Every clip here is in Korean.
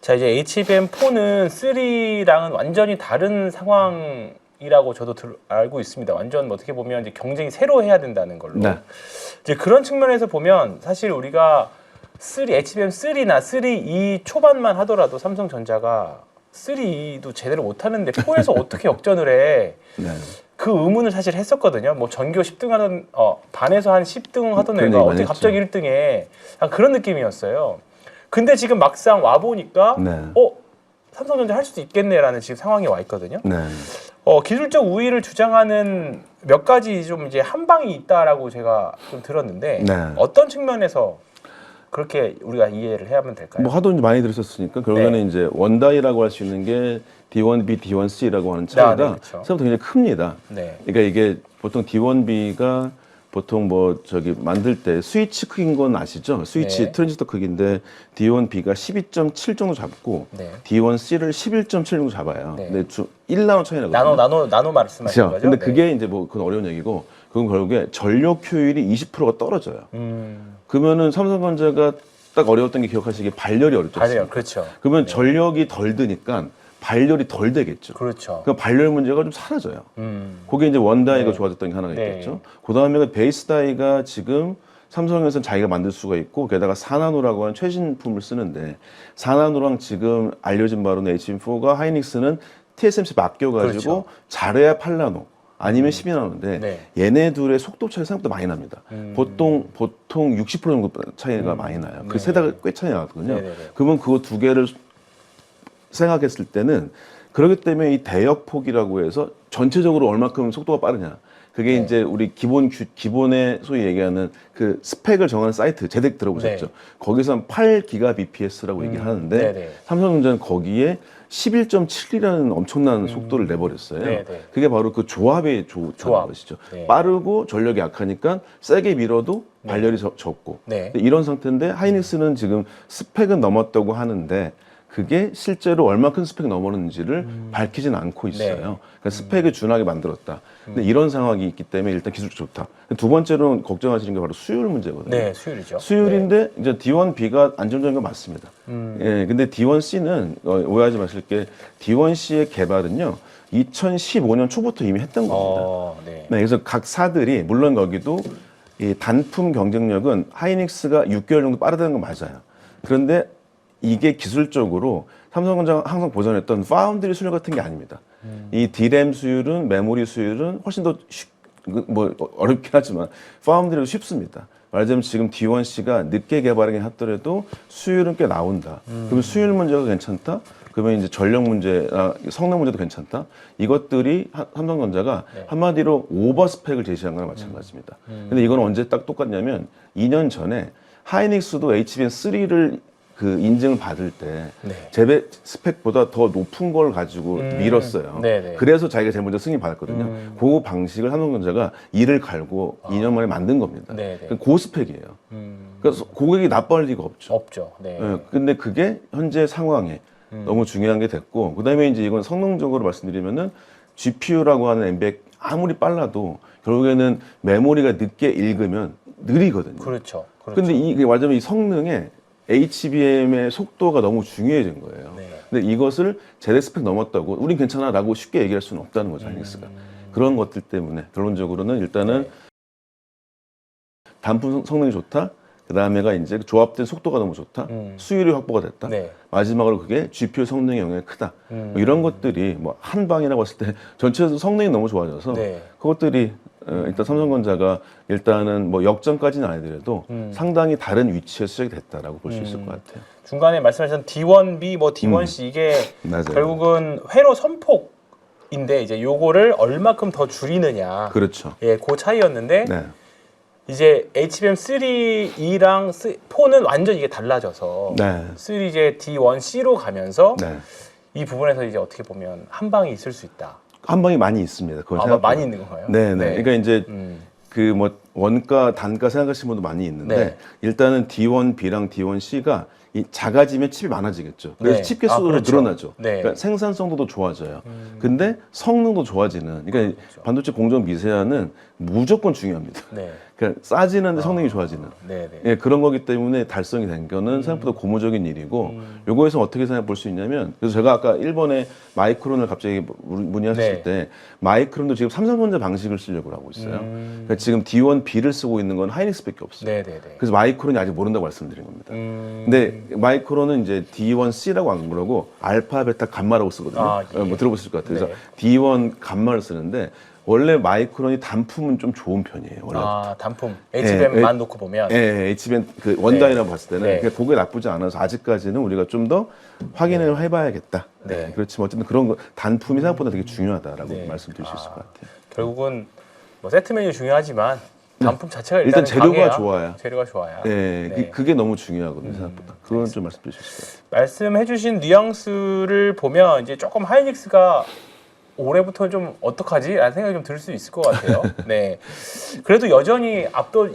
자, 이제 HBM4는 3랑은 완전히 다른 상황이라고 저도 알고 있습니다. 완전 어떻게 보면 이제 경쟁이 새로 해야 된다는 걸로. 네. 이제 그런 측면에서 보면 사실 우리가 HBM3나 3E 초반만 하더라도 삼성전자가 3E도 제대로 못하는데 4에서 어떻게 역전을 해? 네. 그 의문을 사실 했었거든요. 뭐 전교 10등 하던 반에서 한 10등 하던 그런 애가 얘기 어떻게 많이 갑자기 1등에 그런 느낌이었어요. 근데 지금 막상 와 보니까 네. 삼성전자 할 수도 있겠네라는 지금 상황에 와 있거든요. 네. 기술적 우위를 주장하는 몇 가지 좀 이제 한방이 있다라고 제가 좀 들었는데 네. 어떤 측면에서 그렇게 우리가 이해를 해야만 될까요? 뭐 하도 많이 들으셨으니까 결국에는 이제 원다이라고 할 수 있는 게 D1B, D1C라고 하는 차이가 네, 그렇죠. 생각보다 굉장히 큽니다. 네. 그러니까 이게 보통 D1B가 보통 뭐 저기 만들 때 스위치 크기인 건 아시죠? 스위치 네. 트랜지스터 크기인데 D1B가 12.7 정도 잡고 네. D1C를 11.7 정도 잡아요. 네. 근데 1나노 차이 나거든요. 나노 말씀하시는 그렇죠. 거죠? 근데 네. 그게 이제 뭐 그건 어려운 얘기고 그건 결국에 전력 효율이 20%가 떨어져요. 그러면은 삼성전자가 딱 어려웠던 게 기억하시기에 발열이 어렵죠. 발열, 그렇죠. 그러면 전력이 덜 드니까 발열이 덜 되겠죠. 그렇죠. 그 발열 문제가 좀 사라져요. 그게 이제 원다이가 네. 좋아졌던 게 하나가 네. 있겠죠. 그 다음에 베이스 다이가 지금 삼성에서는 자기가 만들 수가 있고 게다가 4나노라고 하는 최신품을 쓰는데 4나노랑 지금 알려진 바로는 HBM4가 하이닉스는 TSMC 맡겨가지고 그렇죠. 잘해야 8나노 아니면 12나노인데 네. 얘네 둘의 속도 차이 생각보다 많이 납니다. 보통 60% 정도 차이가 많이 나요. 그 네. 세다가 꽤 차이 나거든요. 네네네. 그러면 그거 두 개를 생각했을 때는 그렇기 때문에 이 대역폭이라고 해서 전체적으로 얼마큼 속도가 빠르냐. 그게 네. 이제 우리 기본에 소위 얘기하는 그 스펙을 정하는 사이트 제덱 들어보셨죠? 네. 거기서 8기가 bps라고 얘기를 하는데 네네. 삼성전자는 거기에 11.7이라는 엄청난 속도를 내버렸어요. 네네. 그게 바로 그 조합의 조합 것이죠. 네. 빠르고 전력이 약하니까 세게 밀어도 발열이 적고 네. 근데 이런 상태인데 하이닉스는 지금 스펙은 넘었다고 하는데 그게 실제로 얼마큼 스펙 넘었는지를 밝히진 않고 있어요. 네. 그러니까 스펙을 준하게 만들었다. 근데 이런 상황이 있기 때문에 일단 기술적으로 좋다. 두 번째로 걱정하시는 게 바로 수율 문제거든요. 네, 수율이죠. 수율인데 이제 D1B가 안정적인 건 맞습니다. 예, 근데 D1C는 오해하지 마실 게 D1C의 개발은요 2015년 초부터 이미 했던 겁니다. 네. 네, 그래서 각 사들이 물론 거기도 이 단품 경쟁력은 하이닉스가 6개월 정도 빠르다는 건 맞아요. 그런데 이게 기술적으로 삼성전자가 항상 보존했던 파운드리 수율 같은 게 아닙니다. 이 D램 수율은 메모리 수율은 훨씬 더 뭐 어렵긴 하지만 파운드리도 쉽습니다. 말하자면 지금 D1C가 늦게 개발하긴 하더라도 수율은 꽤 나온다. 그러면 수율 문제가 괜찮다. 그러면 이제 전력 문제나 성능 문제도 괜찮다. 이것들이 삼성전자가 네. 한마디로 오버 스펙을 제시한 거랑 마찬가지입니다. 근데 이건 언제 딱 똑같냐면 2년 전에 하이닉스도 HBM3를 그 인증을 받을 때 네. 재배 스펙보다 더 높은 걸 가지고 밀었어요. 네네. 그래서 자기가 제일 먼저 승인 받았거든요. 그 방식을 삼성전자가 이를 갈고 2년 만에 만든 겁니다. 네네. 그 스펙이에요. 그래서 고객이 나빠할 리가 없죠. 없죠. 네. 예, 근데 그게 현재 상황에 너무 중요한 게 됐고, 그 다음에 이제 이건 성능적으로 말씀드리면은 GPU라고 하는 MBA 아무리 빨라도 결국에는 메모리가 늦게 읽으면 느리거든요. 그렇죠. 근데 이게 말하자면 이 성능에 HBM의 속도가 너무 중요해진 거예요. 네. 근데 이것을 제대 스펙 넘었다고 우린 괜찮아라고 쉽게 얘기할 수는 없다는 거죠, 하이닉스가. 그런 것들 때문에 결론적으로는 일단은 네. 단품 성능이 좋다. 그 다음에가 이제 조합된 속도가 너무 좋다. 수율이 확보가 됐다. 네. 마지막으로 그게 GPU 성능의 영향이 크다. 뭐 이런 것들이 뭐 한 방이라고 했을 때 전체에서 성능이 너무 좋아져서 네. 그것들이 일단 삼성전자가 일단은 뭐 역전까지는 아니더라도 상당히 다른 위치에 시작이 됐다라고 볼 수 있을 것 같아요. 중간에 말씀하셨던 D1B, 뭐 D1C 이게 맞아요. 결국은 회로 선폭인데 이제 요거를 얼마큼 더 줄이느냐. 그렇죠. 예, 그 차이였는데 네. 이제 HBM3E랑 4는 완전 이게 달라져서 네. 3 이제 D1C로 가면서 네. 이 부분에서 이제 어떻게 보면 한 방이 있을 수 있다. 한 방이 많이 있습니다. 그걸 아마 생각보다. 많이 있는 건가요? 네, 네. 그러니까 이제 음. 그 뭐 원가 단가 생각하시는 분도 많이 있는데 네. 일단은 D1B랑 D1C가 이 작아지면 칩이 많아지겠죠. 그래서 네. 칩 개수도 그렇죠. 늘어나죠. 네. 그러니까 생산성도 더 좋아져요. 근데 성능도 좋아지는. 그러니까 반도체 공정 미세화는 무조건 중요합니다. 네. 그러니까 싸지는데 성능이 좋아지는. 네네. 예, 그런 거기 때문에 달성이 된 거는 생각보다 고무적인 일이고 요거에서 어떻게 생각해 볼 수 있냐면 그래서 제가 아까 일본의 마이크론을 갑자기 문의하셨을 네. 때 마이크론도 지금 삼성전자 방식을 쓰려고 하고 있어요. 그러니까 지금 D1B를 쓰고 있는 건 하이닉스밖에 없어요. 네네네. 그래서 마이크론이 아직 모른다고 말씀드린 겁니다. 근데 마이크론은 이제 D1C라고 안 그러고 알파, 베타, 감마라고 쓰거든요. 아, 예. 뭐 들어보실 것 같아요. 네. 그래서 D1 감마를 쓰는데 원래 마이크론이 단품은 좀 좋은 편이에요. 원래. 아, 단품. HBM만 놓고 보면. 예, HBM 그 원단이라고 네. 봤을 때는 네. 그게 나쁘지 않아서 아직까지는 우리가 좀 더 확인을 해봐야겠다. 네. 그렇지만 어쨌든 그런 거 단품이 생각보다 되게 중요하다라고 네. 말씀드릴 수 있을 것 같아요. 결국은 뭐 세트 메뉴 중요하지만 단품 자체가 일단 재료가 강해야, 좋아야. 재료가 좋아야. 네, 네. 그게 너무 중요하거든요. 생각보다. 그건 좀 말씀드릴 수 있을 것 같아요. 말씀해주신 뉘앙스를 보면 이제 조금 하이닉스가 올해부터 좀 어떡하지? 라는 생각이 좀 들 수 있을 것 같아요. 네. 그래도 여전히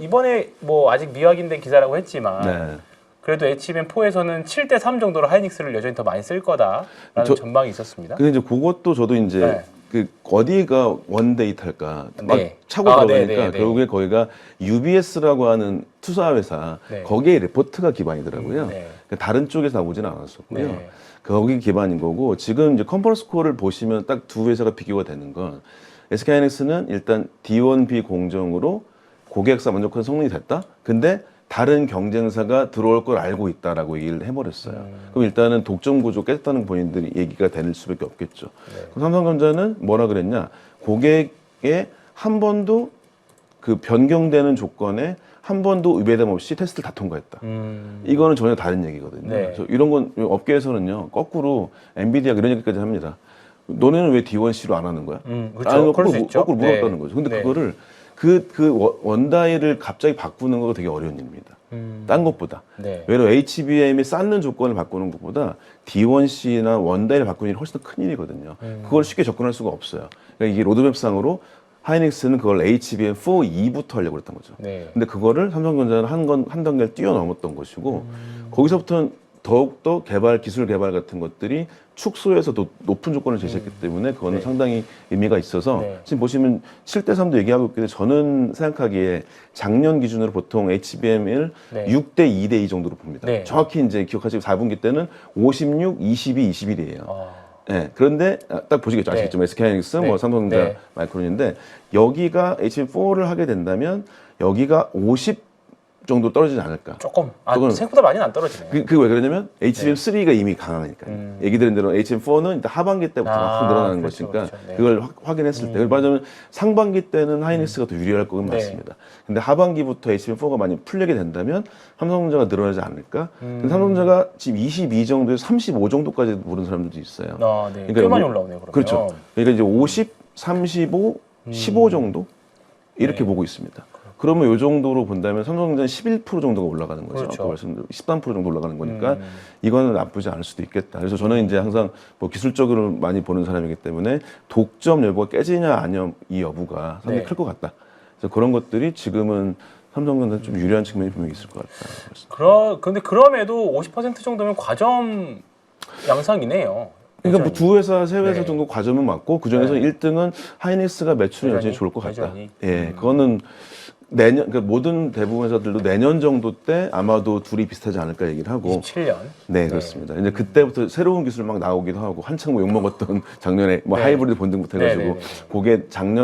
이번에 뭐 아직 미확인된 기사라고 했지만 네. 그래도 HBM4에서는 7대3 정도로 하이닉스를 여전히 더 많이 쓸 거다라는 전망이 있었습니다. 근데 이제 그것도 저도 이제 네. 그 어디가 원데이터일까 막 네. 차고 아, 들어가니까 네, 네, 네. 결국에 거기가 UBS라고 하는 투자 회사 네. 거기에 리포트가 기반이더라고요. 네. 그러니까 다른 쪽에서 나오지는 않았었고요. 네. 거기 기반인 거고 지금 이제 컨퍼런스 콜을 보시면 딱 두 회사가 비교가 되는 건 SK하이닉스는 일단 D1B 공정으로 고객사 만족한 성능이 됐다. 근데 다른 경쟁사가 들어올 걸 알고 있다라고 얘기를 해버렸어요. 그럼 일단은 독점 구조 깼다는 본인들이 얘기가 될 수밖에 없겠죠. 네. 그럼 삼성전자는 뭐라 그랬냐? 고객의 한 번도 그 변경되는 조건에 한 번도 위배됨 없이 테스트를 다 통과했다. 이거는 전혀 다른 얘기거든요. 네. 그래서 이런 건 업계에서는요 거꾸로 엔비디아 이런 얘기까지 합니다. 너네는 왜 D1C로 안 하는 거야? 그렇죠. 그럴 수 있죠. 거꾸로 물었다는 네. 거죠. 근데 네. 그거를 원다이를 갑자기 바꾸는 거 되게 어려운 일입니다. 딴 것보다. 네. 왜냐면 HBM이 쌓는 조건을 바꾸는 것보다 D1C나 원다이를 바꾸는 일이 훨씬 더 큰 일이거든요. 그걸 쉽게 접근할 수가 없어요. 그러니까 이게 로드맵상으로 하이닉스는 그걸 HBM4E부터 하려고 했던 거죠. 네. 근데 그거를 삼성전자는 한 단계를 뛰어넘었던 것이고 거기서부터는 더욱더 기술 개발 같은 것들이 축소해서 높은 조건을 제시했기 때문에 그거는 네. 상당히 의미가 있어서 네. 지금 보시면 7대3도 얘기하고 있는데 저는 생각하기에 작년 기준으로 보통 HBM1 네. 6대 2대 2 정도로 봅니다. 네. 정확히 이제 기억하시고 4분기 때는 56, 22, 21이에요. 아, 네, 그런데 딱 보시겠죠. 네. 아시겠죠? SK하이닉스, 네. 뭐 삼성전자, 네. 마이크론인데 여기가 HBM4를 하게 된다면 여기가 50 정도 떨어지지 않을까. 조금. 조금. 생각보다 많이는 안 떨어지네요. 그게 왜 그러냐면 HBM3가 이미 강하니까요. 얘기 드린 대로 HBM4는 일단 하반기 때부터 확 늘어나는 그렇죠, 것이니까 그렇죠. 네. 그걸 확인했을 때 말하자면 상반기 때는 하이닉스가 더 유리할 건 네. 맞습니다. 근데 하반기부터 HBM4가 많이 풀리게 된다면 삼성전자가 늘어나지 않을까. 근데 삼성전자가 지금 22 정도에서 35 정도까지 오른 사람들도 있어요. 아, 네. 그러니까 꽤 많이 뭐- 올라오네요. 그러면. 그렇죠. 그러니까 이제 50, 35, 15 정도 이렇게 네. 보고 있습니다. 그러면 이 정도로 본다면 삼성전자는 11% 정도가 올라가는 거죠. 그렇죠. 아까 말씀드린 13% 정도 올라가는 거니까 이거는 나쁘지 않을 수도 있겠다. 그래서 저는 이제 항상 뭐 기술적으로 많이 보는 사람이기 때문에 독점 여부가 깨지냐 아니냐 이 여부가 상당히 네. 클 것 같다. 그래서 그런 것들이 지금은 삼성전자는 좀 유리한 측면이 분명히 있을 것 같다. 근데 그럼에도 50% 정도면 과점 양상이네요. 그러니까 뭐 여전히. 두 회사, 세 회사 네. 정도 과점은 맞고 그 중에서 네. 1등은 하이닉스가 매출이 여전히, 여전히 좋을 것 같다. 여전히. 예, 그거는 내년, 그러니까 모든 대부분 회사들도 내년 정도 때 아마도 둘이 비슷하지 않을까 얘기를 하고. 27년. 네, 그렇습니다. 이제 그때부터 새로운 기술 막 나오기도 하고 한창 뭐 욕먹었던 작년에 뭐 네. 하이브리드 본등부터 해가지고 네, 네, 그게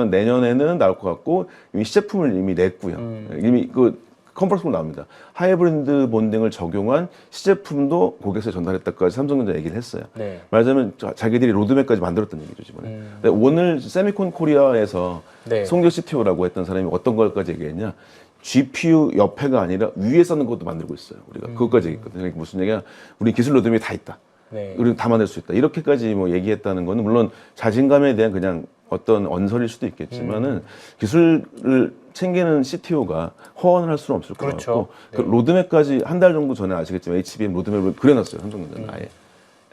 내년에는 나올 것 같고 이미 시제품을 이미 냈고요. 이미 그 컨퍼런스로 나옵니다. 하이브리드 본딩을 적용한 시제품도 고객사에 전달했다까지 삼성전자 얘기를 했어요. 네. 말하자면 자기들이 로드맵까지 만들었던 얘기죠, 이번에. 근데 오늘 세미콘 코리아에서 네. 송길 CTO라고 했던 사람이 어떤 걸까지 얘기했냐. GPU 옆에가 아니라 위에 쌓는 것도 만들고 있어요. 우리가 그것까지 얘기했거든요. 그러니까 무슨 얘기야? 우리 기술 로드맵이 다 있다. 네. 우리는 다 만들 수 있다. 이렇게까지 뭐 얘기했다는 거는 물론 자신감에 대한 그냥 어떤 언설일 수도 있겠지만은 기술을 챙기는 CTO가 허언을 할 수는 없을 것 그렇죠. 같고 그 네. 로드맵까지 한 달 정도 전에 아시겠지만 HBM 로드맵을 그려놨어요. 삼성전자는 아예.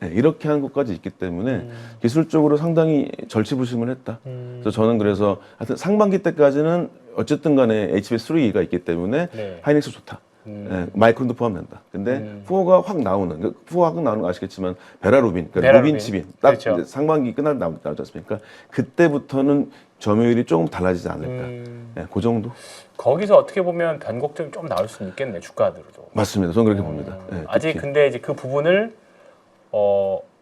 네, 이렇게 한 것까지 있기 때문에 기술적으로 상당히 절치부심을 했다. 그래서 저는 그래서 하여튼 상반기 때까지는 어쨌든 간에 HBM3가 있기 때문에 네. 하이닉스 좋다. 예, 마이크론도 포함된다. 근데 푸어가 확 나오는, 푸어가 확 나오는 거 아시겠지만 베라루빈, 그러니까 베라루빈. 루빈 칩인 딱 그렇죠. 이제 상반기 끝날 나오지 않습니까? 그때부터는 점유율이 조금 달라지지 않을까. 네, 그 정도. 거기서 어떻게 보면 변곡점이 좀 나올 수는 있겠네 주가들도. 맞습니다. 저는 그렇게 봅니다. 네, 아직 특히. 근데 이제 그 부분을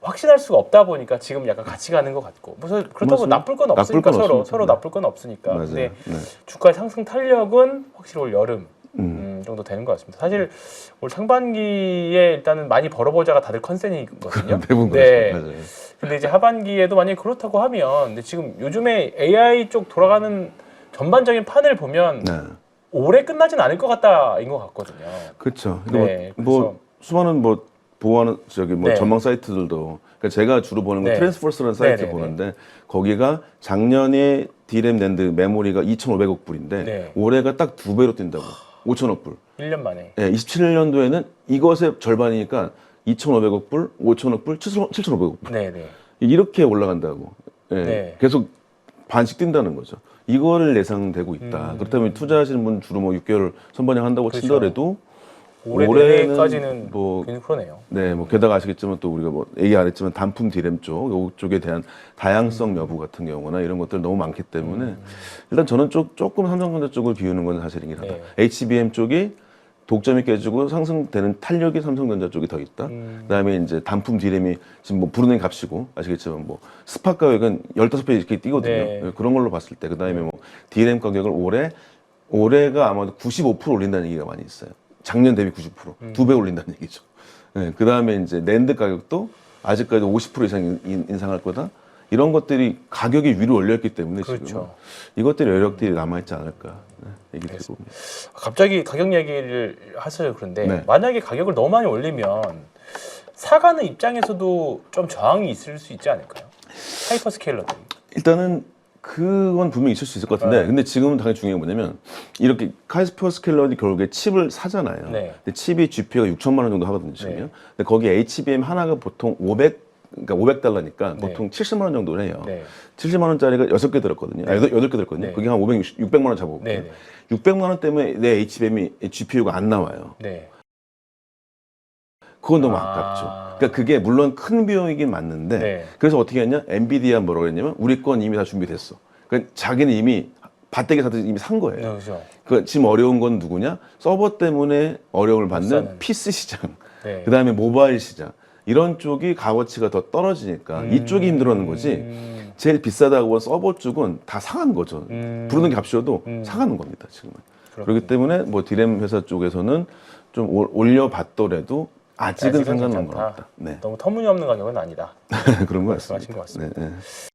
확신할 수가 없다 보니까 지금 약간 같이 가는 것 같고 무슨 그렇다고 맞습니다. 나쁠 건 나쁠 없으니까 건 없습니다. 서로 네. 나쁠 건 없으니까. 맞아요. 근데 네. 주가의 상승 탄력은 확실히 올 여름 정도 되는 것 같습니다. 사실 올 상반기에 일단은 많이 벌어보자가 다들 컨센이거든요. 대부분 네. 그렇죠. 맞아요. 근데 이제 하반기에도 만약에 그렇다고 하면 근데 지금 요즘에 AI 쪽 돌아가는 전반적인 판을 보면 네. 올해 끝나진 않을 것 같다인 것 같거든요. 그렇죠. 네, 뭐 수많은 뭐 보호하는 네. 전망 사이트들도 그러니까 제가 주로 보는 건 네. 트랜스포스라는 사이트 네, 네, 보는데 거기가 작년에 D램 낸드 메모리가 2,500억 불인데 네. 올해가 딱 2배로 뛴다고 5천억 불. 1년 만에. 예, 27년도에는 이것의 절반이니까 2,500억 불, 5천억 불, 7,500억 불. 네, 네. 이렇게 올라간다고. 예, 네. 계속 반씩 뛴다는 거죠. 이거를 예상되고 있다. 그렇다면 투자하시는 분 주로 뭐 6개월 선반영한다고 그렇죠. 치더라도 올해 올해는 내까지는 뭐 굉장히 그러네요. 네, 뭐 게다가 아시겠지만 또 우리가 뭐 얘기 안 했지만 단품 디램 쪽에 대한 다양성 여부 같은 경우나 이런 것들 너무 많기 때문에 일단 저는 조금 삼성전자 쪽을 비우는 건 사실이긴 하다. 네. HBM 쪽이 독점이 깨지고 상승되는 탄력이 삼성전자 쪽이 더 있다. 그다음에 이제 단품 디램이 지금 뭐 부르는 값이고 아시겠지만 뭐 스팟 가격은 15배 이렇게 뛰거든요. 네. 그런 걸로 봤을 때 그다음에 뭐 디램 가격을 올해가 아마도 95% 올린다는 얘기가 많이 있어요. 작년 대비 90%, 2배 올린다는 얘기죠. 네, 그 다음에 이제 낸드 가격도 아직까지 50% 이상 인상할 거다. 이런 것들이 가격이 위로 올렸기 때문에 지금 그렇죠. 이것들이 여력들이 남아있지 않을까 얘기 드리고 봅니다. 갑자기 가격 얘기를 하셔서 그런데 네. 만약에 가격을 너무 많이 올리면 사가는 입장에서도 좀 저항이 있을 수 있지 않을까요? 하이퍼스케일러들이. 일단은 그건 분명히 있을 수 있을 것 같은데 네. 근데 지금은 당연히 중요한 게 뭐냐면 이렇게 카이스퍼스케일러들이 결국에 칩을 사잖아요. 네. 근데 칩이 GPU가 6천만 원 정도 하거든요. 지금요. 네. 근데 거기 HBM 하나가 보통 500, 그러니까 $500니까 네. 보통 70만 원 정도 해요. 네. 70만 원짜리가 6개 들었거든요. 네. 8개 들었거든요. 네. 그게 한 600만 원 잡아볼게요. 네. 네. 600만 원 때문에 내 HBM이 GPU가 안 나와요. 네. 그건 너무 아. 아깝죠. 그러니까 그게 물론 큰 비용이긴 맞는데 네. 그래서 어떻게 했냐? 엔비디아 뭐라고 했냐면 우리 건 이미 다 준비됐어. 그러니까 자기는 이미 밭대기 사듯이 이미 산 거예요. 네, 그렇죠. 그 지금 어려운 건 누구냐? 서버 때문에 어려움을 받는 사는. PC 시장, 네. 그다음에 모바일 시장 이런 쪽이 값어치가 더 떨어지니까 이쪽이 힘들어하는 거지. 제일 비싸다고 한 서버 쪽은 다 상한 거죠. 부르는 값이어도 상하는 겁니다 지금은. 그렇기 때문에 뭐 디램 회사 쪽에서는 좀 올려봤더라도 아직은 상관없는 건 괜찮다. 없다. 네. 너무 터무니없는 가격은 아니다. 그런 것 말씀하신 같습니다. 것 같습니다. 네, 네.